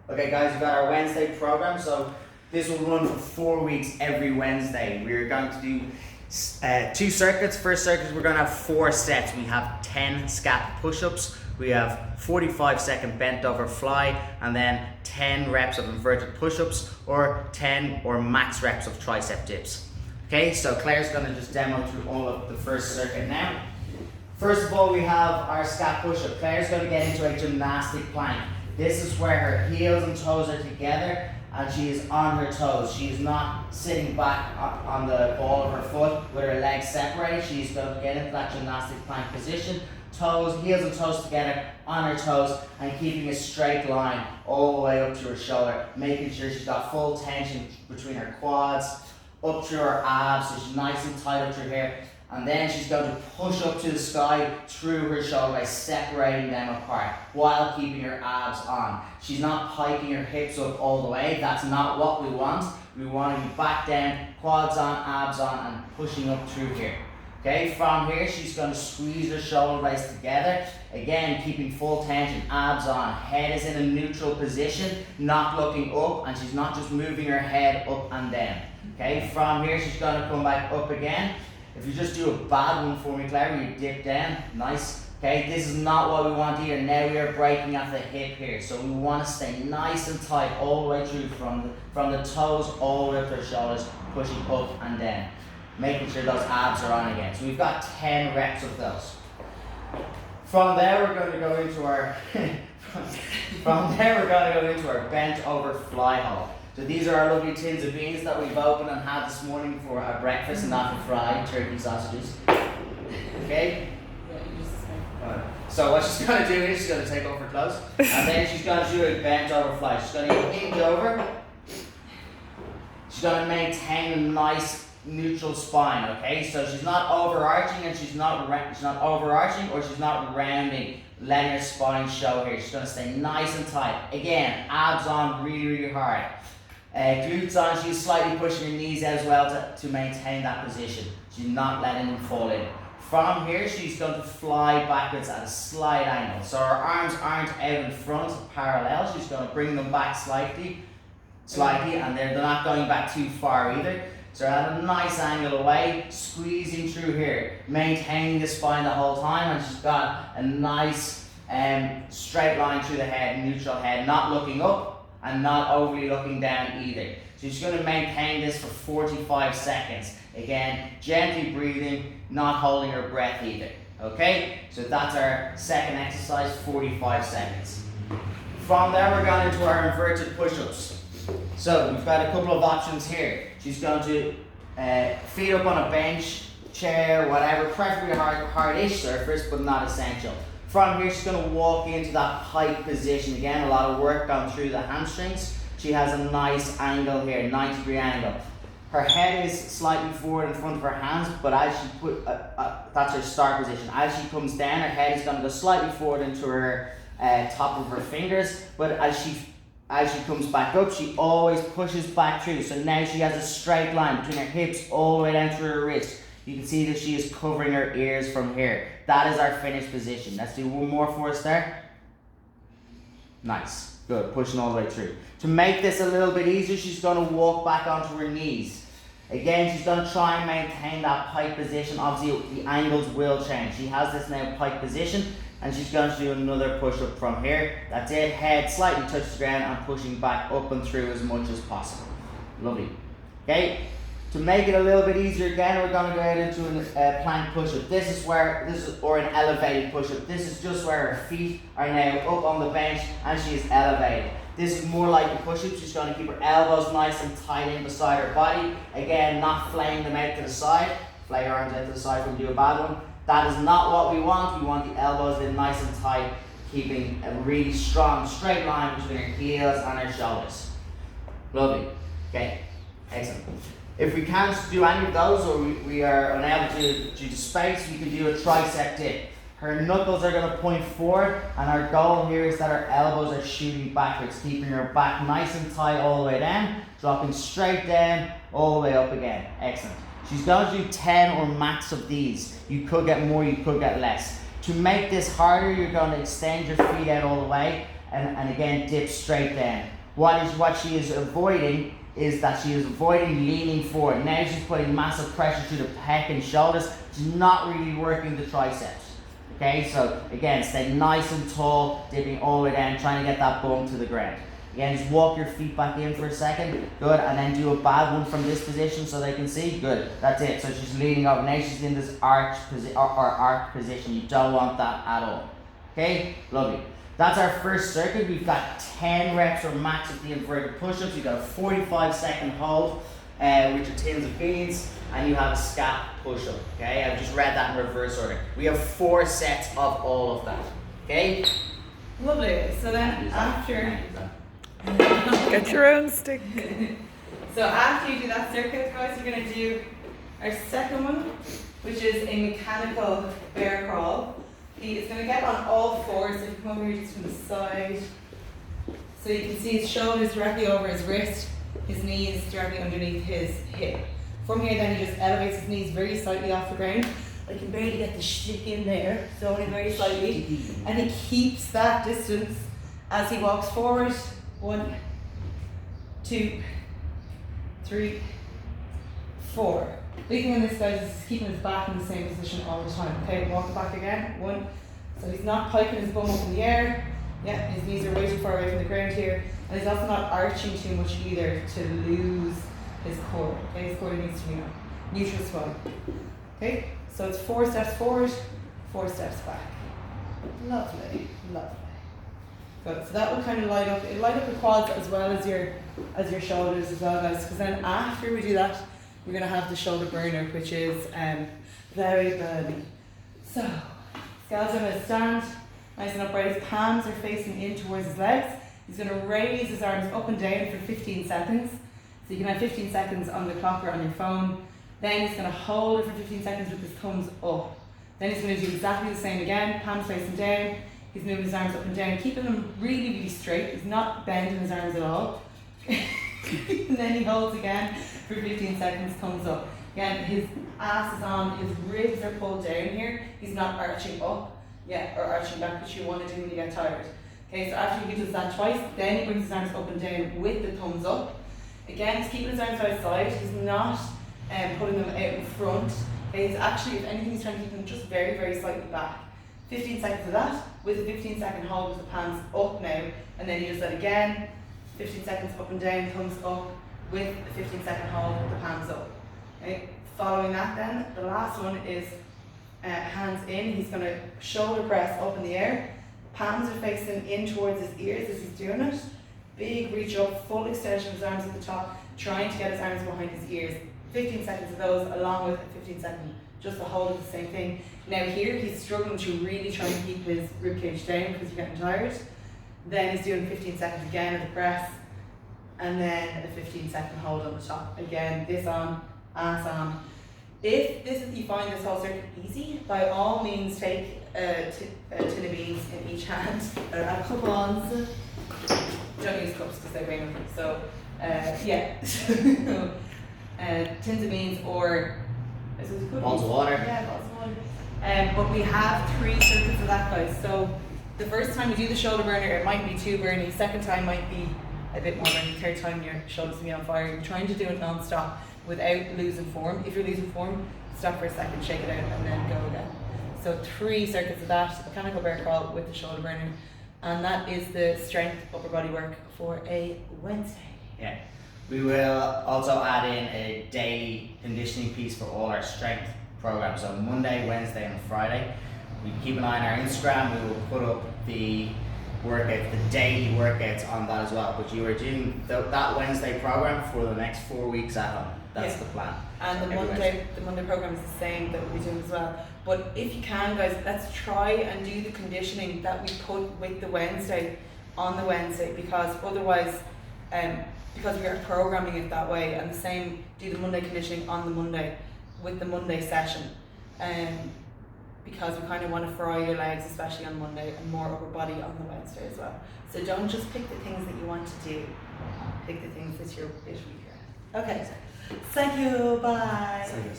Okay guys, we've got our Wednesday program, so this will run for 4 weeks every Wednesday. We're going to do 2 circuits. First circuit, we're going to have 4 sets. We have 10 scap push-ups, we have 45-second bent over fly, and then 10 reps of inverted push-ups, or 10 or max reps of tricep dips. Okay, so Claire's going to just demo through all of the first circuit now. First of all, we have our scap push-up. Claire's going to get into a gymnastic plank. This is where her heels and toes are together and she is on her toes. She is not sitting back on the ball of her foot with her legs separated. She's going to get into that gymnastic plank position. Toes, heels and toes together on her toes and keeping a straight line all the way up to her shoulder, making sure she's got full tension between her quads, up through her abs, so she's nice and tight up through here. And then she's going to push up to the sky through her shoulder by separating them apart while keeping her abs on. She's not piking her hips up all the way. That's not what we want. We want to be back down, quads on, abs on, and pushing up through here. Okay, from here she's going to squeeze her shoulder blades together. Again, keeping full tension, abs on. Head is in a neutral position, not looking up, and she's not just moving her head up and down. Okay, from here she's going to come back up again. If you just do a bad one for me, Claire, you dip down, nice. Okay, this is not what we want either. Now we are breaking at the hip here, so we want to stay nice and tight all the way through from the toes all the way up to the shoulders, pushing up and down, making sure those abs are on again. So we've got 10 reps of those. From there, we're going to go into our bent over fly hold. So these are our lovely tins of beans that we've opened and had this morning for our breakfast and not for fried turkey sausages. Okay? So what she's going to do is she's going to take off her clothes and then she's going to do a bent over fly. She's going to hinge over. She's going to maintain a nice neutral spine, okay? So she's not overarching and she's not overarching or she's not rounding, letting her spine show here. She's going to stay nice and tight. Again, abs on really, really hard. Glutes on, she's slightly pushing her knees out as well to maintain that position. She's not letting them fall in. From here, she's going to fly backwards at a slight angle. So her arms aren't out in front, parallel. She's going to bring them back slightly, and they're not going back too far either. So at a nice angle away, squeezing through here, maintaining the spine the whole time, and she's got a nice straight line through the head, neutral head, not looking up and not overly looking down either. So she's going to maintain this for 45 seconds. Again, gently breathing, not holding her breath either. Okay, so that's our second exercise, 45 seconds. From there, we're going into our inverted push-ups. So we've got a couple of options here. She's going to feet up on a bench, chair, whatever, preferably hard-ish surface, but not essential. From here, she's going to walk into that pike position. Again, a lot of work gone through the hamstrings. She has a nice angle here, 90-degree angle. Her head is slightly forward in front of her hands, but as she that's her start position. As she comes down, her head is going to go slightly forward into her top of her fingers, but as she comes back up, she always pushes back through. So now she has a straight line between her hips all the way down through her wrist. You can see that she is covering her ears from here. That is our finished position. Let's do one more for us there. Nice, good, pushing all the way through. To make this a little bit easier, she's going to walk back onto her knees. Again, she's going to try and maintain that pike position. Obviously, the angles will change. She has this now pike position, and she's going to do another push-up from here. That's it, head slightly touches the ground and pushing back up and through as much as possible. Lovely. Okay, to make it a little bit easier again, we're going to go out into a plank push-up. Or an elevated push-up. This is just where her feet are now up on the bench and she is elevated. This is more like a push-up. She's going to keep her elbows nice and tight in beside her body. Again, not flaying them out to the side. Flay her arms out to the side when you do a bad one. That is not what we want. We want the elbows in nice and tight, keeping a really strong straight line between her heels and her shoulders. Lovely. Okay, excellent. If we can't do any of those, or we are unable to due to space, we can do a tricep dip. Her knuckles are going to point forward, and our goal here is that our elbows are shooting backwards, keeping her back nice and tight all the way down, dropping straight down, all the way up again. Excellent. She's going to do 10 or max of these. You could get more, you could get less. To make this harder, you're going to extend your feet out all the way, and again dip straight down. What she is avoiding is that she is avoiding leaning forward. Now she's putting massive pressure through the pec and shoulders. She's not really working the triceps. Okay, so again, stay nice and tall, dipping all the way down, trying to get that bum to the ground. Again, just walk your feet back in for a second. Good, and then do a bad one from this position so they can see. Good, that's it. So she's leaning up. Now she's in this arch position. You don't want that at all. Okay, lovely. That's our first circuit. We've got 10 reps or max of the inverted push-ups. You've got a 45-second hold with your tins of beans, and you have a scat push-up. Okay, I've just read that in reverse order. We have 4 sets of all of that. Okay. Lovely. So then after. Get your own stick. So after you do that circuit, guys, you're going to do our second one, which is a mechanical bear crawl. He is going to get on all fours, so you come over here just from the side. So you can see his shoulders directly over his wrist, his knees directly underneath his hip. From here then he just elevates his knees very slightly off the ground. I can barely get the stick in there, so only very slightly. And he keeps that distance as he walks forward. 1, 2, 3, 4. The big thing on this guy is keeping his back in the same position all the time. Okay, walk it back again. 1. So he's not piking his bum up in the air. Yeah, his knees are way too far away from the ground here. And he's also not arching too much either to lose his core. Okay, his core needs to be neutral spine. Okay, so it's 4 steps forward, 4 steps back. Lovely, lovely. Good. So that will kind of light up the quads as well as your shoulders as well, guys. Because then after we do that, we're gonna have the shoulder burner, which is very burny. So Scal's gonna stand nice and upright. His palms are facing in towards his legs. He's gonna raise his arms up and down for 15 seconds. So you can have 15 seconds on the clock or on your phone. Then he's gonna hold it for 15 seconds with his thumbs up. Then he's gonna do exactly the same again, palms facing down. He's moving his arms up and down, keeping them really, really straight. He's not bending his arms at all. And then he holds again for 15 seconds, thumbs up. Again, his ass is on, his ribs are pulled down here. He's not arching up, or arching back, which you want to do when you get tired. Okay, so after he does that twice, then he brings his arms up and down with the thumbs up. Again, he's keeping his arms outside. He's not putting them out in front. Okay, he's actually, if anything, he's trying to keep them just very, very slightly back. 15 seconds of that, with a 15-second hold with the palms up now, and then you just that again, 15 seconds up and down, thumbs up, with a 15-second hold with the palms up. Okay. Following that then, the last one is hands in. He's going to shoulder press up in the air, palms are facing in towards his ears as he's doing it. Big reach up, full extension of his arms at the top, trying to get his arms behind his ears. 15 seconds of those, along with a 15-second just the hold of the same thing. Now here, he's struggling to really try and keep his ribcage down because he's getting tired. Then he's doing 15 seconds again of the press, and then a 15-second hold on the top. Again, this on, ass on. If you find this whole circuit easy, by all means take a tin of beans in each hand, a couple ons. Don't use cups because they bring them. So, yeah. Tins of beans or bottles of water. Yeah, bottles of water. But we have 3 circuits of that, guys. So the first time you do the shoulder burner, it might be too burny. Second time might be a bit more burny. Third time your shoulders will be on fire. You're trying to do it non-stop without losing form. If you're losing form, stop for a second, shake it out, and then go again. So 3 circuits of that, mechanical bear crawl with the shoulder burner. And that is the strength upper body work for a Wednesday. Yeah. We will also add in a daily conditioning piece for all our strength programs. So Monday, Wednesday, and Friday. We keep an eye on our Instagram. We will put up the workouts, the daily workouts on that as well. But you are doing that Wednesday program for the next 4 weeks at home. That's the plan. And the Monday program is the same that we'll be doing as well. But if you can, guys, let's try and do the conditioning that we put with the Wednesday on the Wednesday, because otherwise, because we are programming it that way, and the same, do the Monday conditioning on the Monday with the Monday session, because we kind of want to fry your legs, especially on Monday, and more upper body on the Wednesday as well. So don't just pick the things that you want to do, pick the things that you're a bit weaker at. Okay, thank you, bye. Thank you.